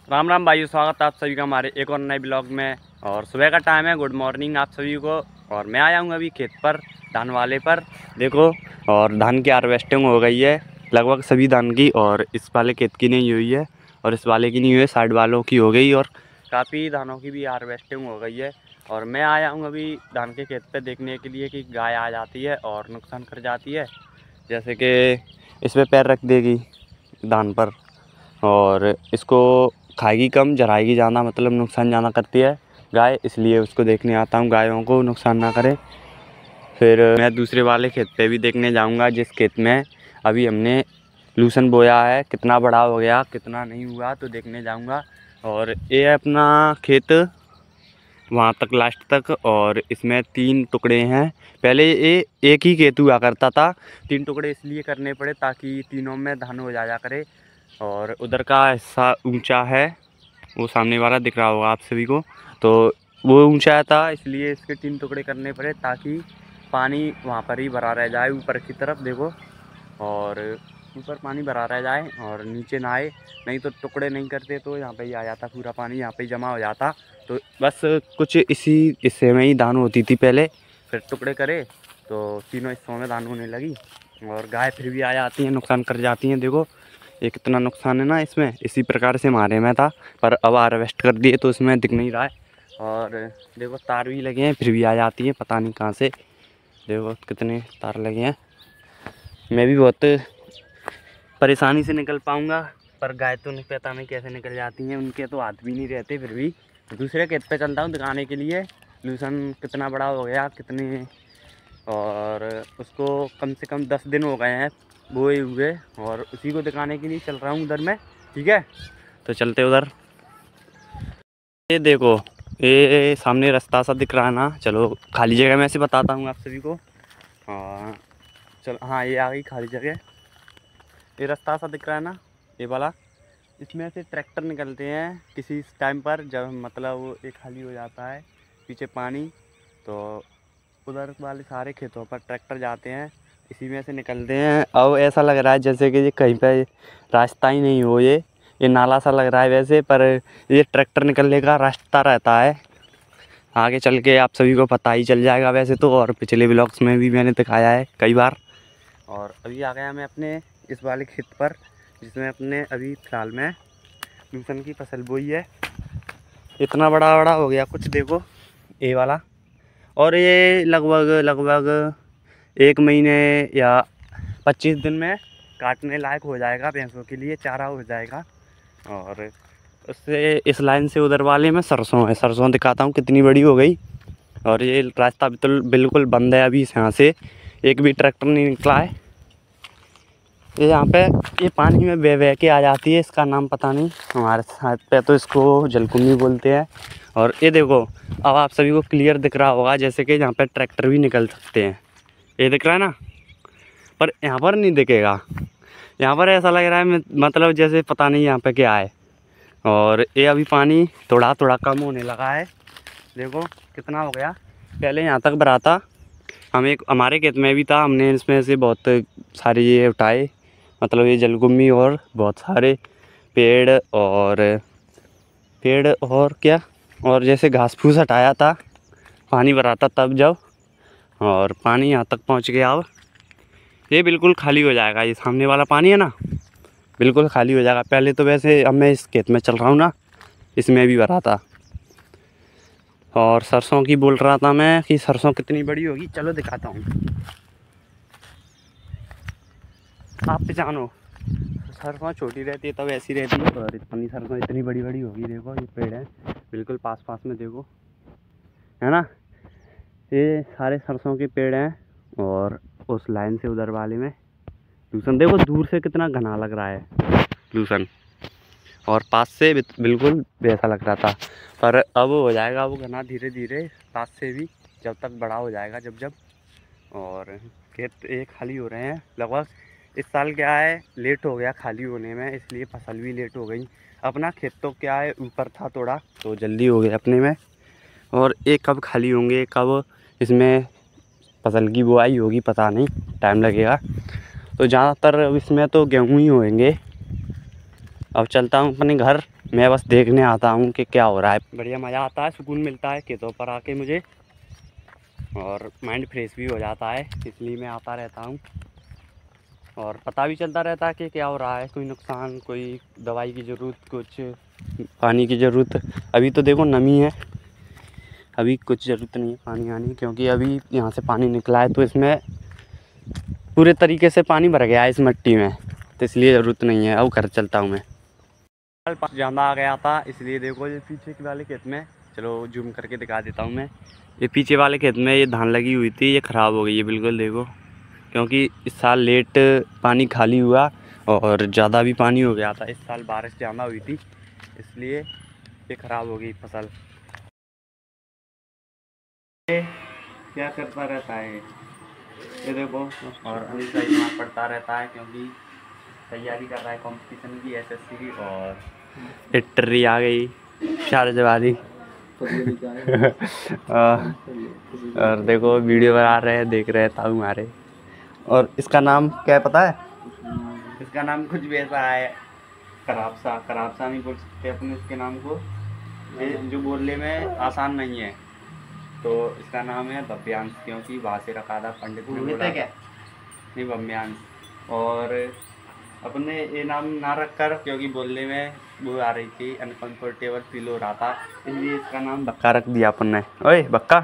राम राम भाइयों, स्वागत है आप सभी का हमारे एक और नए ब्लॉग में। और सुबह का टाइम है। गुड मॉर्निंग आप सभी को। और मैं आया हूँ अभी खेत पर, धान वाले पर। देखो, और धान की हार्वेस्टिंग हो गई है लगभग सभी धान की। और इस वाले खेत की नहीं हुई है और इस वाले की नहीं हुई है, साइड वालों की हो गई। और काफ़ी धानों की भी हार्वेस्टिंग हो गई है। और मैं आया हूँ अभी धान के खेत पर देखने के लिए कि गाय आ जाती है और नुकसान कर जाती है। जैसे कि इस पर पैर रख देगी धान पर और इसको खाएगी कम, जराएगी ज़्यादा, मतलब नुकसान ज़्यादा करती है गाय। इसलिए उसको देखने आता हूँ, गायों को नुकसान ना करे। फिर मैं दूसरे वाले खेत पे भी देखने जाऊँगा, जिस खेत में अभी हमने लूसन बोया है, कितना बड़ा हो गया कितना नहीं हुआ तो देखने जाऊँगा। और ये अपना खेत वहाँ तक लास्ट तक, और इसमें 3 टुकड़े हैं। पहले ये एक ही खेत हुआ करता था, 3 टुकड़े इसलिए करने पड़े ताकि तीनों में धान हो जाया करे। और उधर का हिस्सा ऊंचा है, वो सामने वाला दिख रहा होगा आप सभी को, तो वो ऊंचा था इसलिए इसके 3 टुकड़े करने पड़े ताकि पानी वहाँ पर ही भरा रह जाए ऊपर की तरफ। देखो, और ऊपर पानी भरा रह जाए और नीचे ना आए। नहीं तो टुकड़े नहीं करते तो यहाँ पे ही आ जाता पूरा पानी, यहाँ पे ही जमा हो जाता। तो बस कुछ इसी हिस्से में ही धान होती थी पहले, फिर टुकड़े करे तो तीनों हिस्सों में धान होने लगी। और गाय फिर भी आ जाती हैं, नुकसान कर जाती हैं। देखो ये कितना नुकसान है ना इसमें। इसी प्रकार से मारे में था, पर अब हार्वेस्ट कर दिए तो इसमें दिख नहीं रहा है। और देखो तार भी लगे हैं, फिर भी आ जाती हैं, पता नहीं कहाँ से। देखो कितने तार लगे हैं। मैं भी बहुत परेशानी से निकल पाऊँगा, पर गाय तो नहीं, पता नहीं कैसे निकल जाती हैं, उनके तो हाथ भी नहीं रहते। फिर भी दूसरे खेत पे चलता हूँ दिखाने के लिए लूसन कितना बड़ा हो गया कितने। और उसको कम से कम 10 दिन हो गए हैं बोए हुए, और उसी को दिखाने के लिए चल रहा हूँ उधर में। ठीक है, तो चलते उधर। ये देखो, ये सामने रास्ता सा दिख रहा है ना। चलो खाली जगह में से बताता हूँ आप सभी को। हाँ चल, हाँ ये आ गई खाली जगह। ये रास्ता सा दिख रहा है ना, ये वाला। इसमें से ट्रैक्टर निकलते हैं किसी टाइम पर, जब मतलब वो ये खाली हो जाता है पीछे पानी, तो उधर वाले सारे खेतों पर ट्रैक्टर जाते हैं, इसी में से निकलते हैं। अब ऐसा लग रहा है जैसे कि ये कहीं पे रास्ता ही नहीं हो, ये नाला सा लग रहा है वैसे, पर ये ट्रैक्टर निकलने का रास्ता रहता है। आगे चल के आप सभी को पता ही चल जाएगा वैसे तो, और पिछले ब्लॉग्स में भी मैंने दिखाया है कई बार। और अभी आ गया मैं अपने इस वाले खेत पर, जिसमें अपने अभी फ़िलहाल में लूसन की फसल बोई है। इतना बड़ा बड़ा हो गया कुछ, देखो ये वाला। और ये लगभग लगभग 1 महीने या 25 दिन में काटने लायक हो जाएगा, भैंसों के लिए चारा हो जाएगा। और उससे इस लाइन से उधर वाले में सरसों है, सरसों दिखाता हूँ कितनी बड़ी हो गई। और ये रास्ता बिल्कुल बंद है अभी, यहाँ से एक भी ट्रैक्टर नहीं निकला है। ये यहाँ पे ये पानी में बह के आ जाती है, इसका नाम पता नहीं, हमारे साथ पे तो इसको जलकुंभी बोलते हैं। और ये देखो, अब आप सभी को क्लियर दिख रहा होगा जैसे कि यहाँ पे ट्रैक्टर भी निकल सकते हैं, ये दिख रहा है ना। पर यहाँ पर नहीं दिखेगा, यहाँ पर ऐसा लग रहा है मतलब जैसे पता नहीं यहाँ पे क्या है। और ये अभी पानी थोड़ा थोड़ा कम होने लगा है, देखो कितना हो गया। पहले यहाँ तक भरा था, हमारे खेत में भी था, हमने इसमें से बहुत सारे ये उठाए, मतलब ये जलकुंभी और बहुत सारे पेड़ और क्या, और जैसे घास फूस हटाया था पानी भरा था तब जब। और पानी यहाँ तक पहुँच गया। अब ये बिल्कुल खाली हो जाएगा, ये सामने वाला पानी है ना, बिल्कुल खाली हो जाएगा। पहले तो वैसे, अब मैं इस खेत में चल रहा हूँ ना, इसमें भी भरा था। और सरसों की बोल रहा था मैं कि सरसों कितनी बड़ी होगी, चलो दिखाता हूँ। आप पहचानो, सरसों छोटी रहती है तब ऐसी रहती है, और इतनी सरसों इतनी बड़ी बड़ी होगी। देखो ये पेड़ है बिल्कुल पास पास में, देखो है ना, ये सारे सरसों के पेड़ हैं। और उस लाइन से उधर वाले में लूसन, देखो दूर से कितना घना लग रहा है लूसन, और पास से बिल्कुल वैसा लग रहा था। पर अब हो जाएगा वो घना धीरे धीरे, पास से भी, जब तक बड़ा हो जाएगा जब। और खेत एक खाली हो रहे हैं लगभग। इस साल क्या है, लेट हो गया खाली होने में, इसलिए फसल भी लेट हो गई। अपना खेत तो क्या है ऊपर था थोड़ा, तो जल्दी हो गया अपने में। और ये कब खाली होंगे, कब इसमें फसल की बुआई होगी पता नहीं, टाइम लगेगा। तो ज़्यादातर इसमें तो गेहूँ ही होंगे। अब चलता हूँ अपने घर, मैं बस देखने आता हूँ कि क्या हो रहा है। बढ़िया मज़ा आता है, सुकून मिलता है खेतों पर आके मुझे, और माइंड फ्रेश भी हो जाता है, इसलिए मैं आता रहता हूँ। और पता भी चलता रहता है कि क्या हो रहा है, कोई नुकसान, कोई दवाई की ज़रूरत, कुछ पानी की ज़रूरत। अभी तो देखो नमी है, अभी कुछ ज़रूरत नहीं है पानी आने की, क्योंकि अभी यहाँ से पानी निकला है तो इसमें पूरे तरीके से पानी भर गया है इस मिट्टी में, तो इसलिए ज़रूरत नहीं है। अब घर चलता हूँ मैं। कल पास ज़्यादा आ गया था, इसलिए देखो ये पीछे के वाले खेत में, चलो जूम करके दिखा देता हूँ मैं। ये पीछे वाले खेत में ये धान लगी हुई थी, ये ख़राब हो गई है बिल्कुल, देखो, क्योंकि इस साल लेट पानी खाली हुआ और ज़्यादा भी पानी हो गया था। इस साल बारिश ज़्यादा हुई थी, इसलिए ये ख़राब हो गई फसल। क्या करता रहता है ये देखो, और अभी का इतना पढ़ता रहता है क्योंकि तैयारी कर रहा है कंपटीशन की, एसएससी की। और हिस्ट्री आ गई शारद वाली और देखो वीडियो बना रहे हैं, देख रहे था हमारे। और इसका नाम क्या है पता है? इसका नाम कुछ भी ऐसा है, कराबसा नहीं बोल सकते अपने इसके नाम को, जो बोलने में आसान नहीं है। तो इसका नाम है भव्यांश, क्योंकि वहाँ से रखा था पंडित ने बोला क्या? नहीं, भव्यांश। और अपने ये नाम ना रखकर, क्योंकि बोलने में वो आ रही थी, अनकंफर्टेबल फील हो रहा था, इसलिए इसका नाम बक्का रख दिया अपन ने। ओए बक्का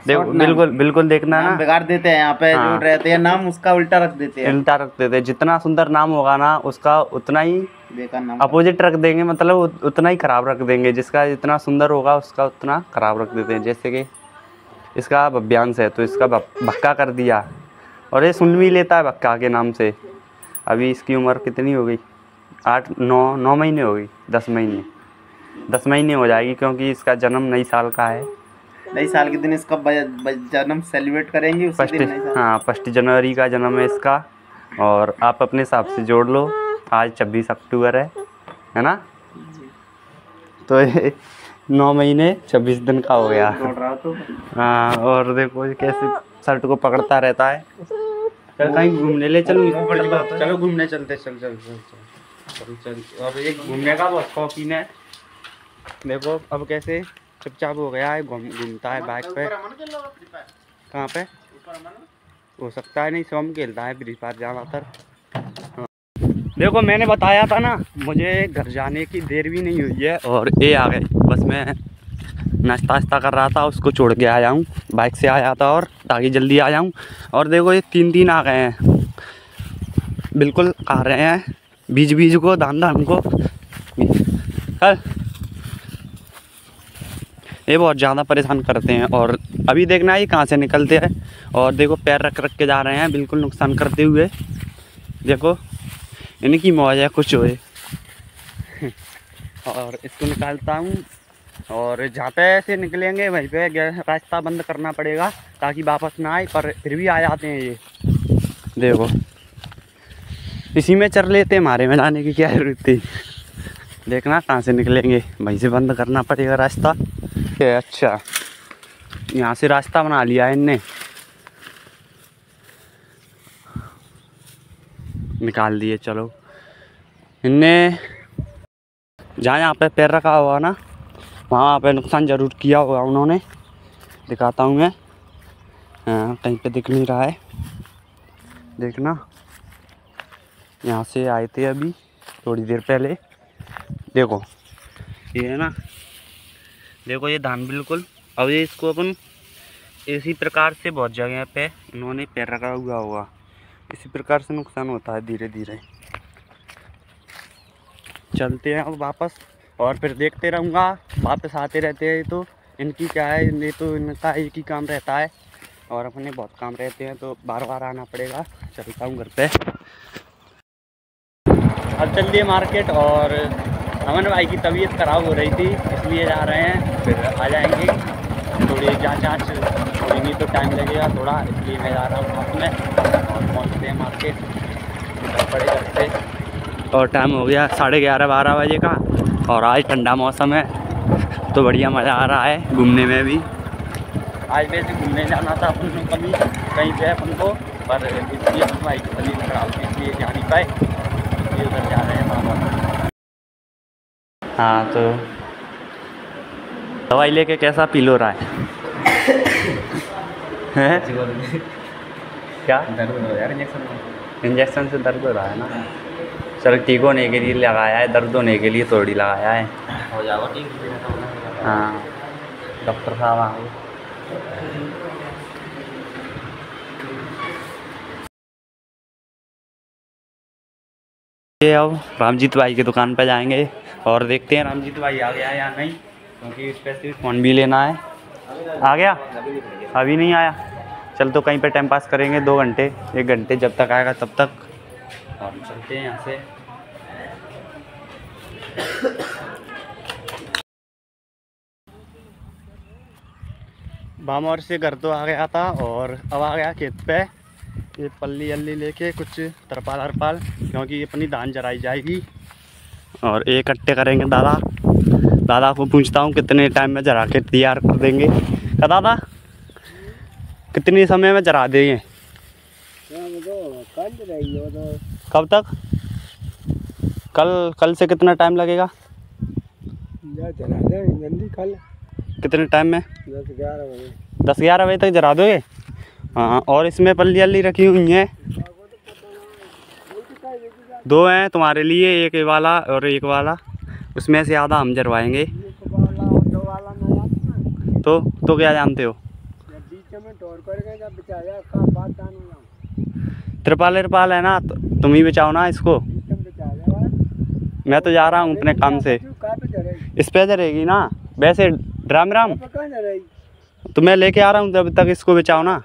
देखो, बिल्कुल देखना ना, बिगाड़ देते हैं यहाँ पे। हाँ। जो रहते हैं नाम उसका उल्टा रख देते हैं, जितना सुंदर नाम होगा ना उसका उतना ही बेकार नाम अपोजिट रख देंगे, मतलब उतना ही खराब रख देंगे। जिसका जितना सुंदर होगा उसका उतना खराब रख देते हैं। जैसे कि इसका भव्यांश है तो इसका बक्का कर दिया, और ये सुन भी लेता है बक्का के नाम से। अभी इसकी उम्र कितनी हो गई? 9 महीने हो गई, 10 महीने हो जाएगी, क्योंकि इसका जन्म नई साल का है। नई साल के दिन इसका जन्म सेलिब्रेट करेंगे उसी दिन। हाँ, 1 जनवरी का जन्म है इसका। और आप अपने हिसाब से जोड़ लो, आज 26 अक्टूबर है ना? तो ये 9 महीने 26 दिन का हो गया। हाँ, और देखो कैसे शर्ट को पकड़ता रहता है। चल कहीं घूमने ले, चलो घूमने चलते, चल। अब ये घूमने का बहुत शौकीन है, देखो अब कैसे चुपचाप हो गया है, घूमता है बाइक पे। कहाँ पे हो सकता है? नहीं, स्वयं खेलता है फ्री फायर ज़्यादातर। हाँ। देखो मैंने बताया था ना, मुझे घर जाने की देर भी नहीं हुई है और ये आ गए। बस मैं नाश्ता कर रहा था, उसको छोड़ के आया हूँ, बाइक से आया था, और ताकि जल्दी आ जाऊँ। और देखो ये 3 आ गए हैं, बिल्कुल खा रहे हैं बीज को, धान को। ये बहुत ज़्यादा परेशान करते हैं, और अभी देखना ये कहाँ से निकलते हैं। और देखो पैर रख के जा रहे हैं, बिल्कुल नुकसान करते हुए। देखो इनकी मौज है कुछ होए। और इसको निकालता हूँ, और जहाँ पे से निकलेंगे वहीं पे रास्ता बंद करना पड़ेगा ताकि वापस ना आए, पर फिर भी आ जाते हैं ये। देखो इसी में चर लेते, हमारे में लाने की क्या जरूरत थी। देखना कहाँ से निकलेंगे, वहीं से बंद करना पड़ेगा रास्ता। अच्छा, यहाँ से रास्ता बना लिया है इनने, निकाल दिए। चलो इनने जहाँ यहाँ पे पैर रखा हुआ ना, वहाँ पे नुकसान ज़रूर किया होगा उन्होंने। दिखाता हूँ मैं, हाँ कहीं पे दिख नहीं रहा है, देखना। यहाँ से आए थे अभी थोड़ी देर पहले। देखो ये है ना, देखो ये धान बिल्कुल। अब ये इसको अपन इसी प्रकार से बहुत जगह पे उन्होंने पैर रखा हुआ होगा, इसी प्रकार से नुकसान होता है धीरे धीरे। चलते हैं अब वापस, और फिर देखते रहूँगा, वापस आते रहते हैं। तो इनकी क्या है, ये तो इनका एक ही काम रहता है, और अपने बहुत काम रहते हैं, तो बार बार आना पड़ेगा। चलता हूँ घर पे। अब चल दिए मार्केट, और अमन भाई की तबीयत ख़राब हो रही थी, इसलिए जा रहे हैं, फिर आ जाएंगे। थोड़ी जाँच थोड़ी, नहीं तो टाइम लगेगा थोड़ा, इसलिए मैं जा रहा हूँ साथ में। और पहुँचते हैं मार्केट, बड़े घर पे। और टाइम हो गया 11:30-12 बजे का, और आज ठंडा मौसम है तो बढ़िया मज़ा आ रहा है घूमने में भी। आज वैसे घूमने जाना था अपन को कभी कहीं पे अपन को, पर इसलिए अपन भाई की तबीयत खराब थी, इसलिए जा नहीं पाए, इसलिए उधर जा रहे हैं वापस। हाँ तो दवाई लेके कैसा फील हो रहा है? हैं? क्या दर्द हो यार इंजेक्शन से दर्द हो रहा है ना? चलो ठीक होने के लिए लगाया है, दर्द होने के लिए थोड़ी लगाया है। हो जाओ ठीक। हाँ डॉक्टर साहब आ गए। ये अब रामजीत भाई की दुकान पे जाएंगे और देखते हैं रामजीत भाई आ गया है या नहीं, क्योंकि स्पेसिफिक फ़ोन भी लेना है। आ गया? अभी नहीं आया? चल तो कहीं पे टाइम पास करेंगे 2 घंटे 1 घंटे, जब तक आएगा तब तक। और चलते हैं यहाँ से। बामौर से घर तो आ गया था और अब आ गया खेत पे। ये पल्ली अल्ली लेके कुछ तरपाल अरपाल, क्योंकि ये अपनी धान जराई जाएगी और ये इकट्ठे करेंगे। दादा को पूछता हूँ कितने टाइम में जरा के तैयार कर देंगे। क्या दादा कितने समय में जरा देंगे? कब तक? कल से कितना टाइम लगेगा? कल कितने टाइम में? 10-11 बजे तक जरा दोगे? हाँ। और इसमें पल्ली अल्ली रखी हुई हैं, 2 हैं तुम्हारे लिए, एक वाला और एक वाला। उसमें से आधा हम जरवाएंगे। तो क्या जानते हो? त्रिपाल है ना, तुम ही बचाओ ना इसको। मैं तो जा रहा हूँ अपने काम से। इस पे जरेगी ना वैसे। राम राम, तो मैं लेके आ रहा हूँ, तब तक इसको बचाओ ना।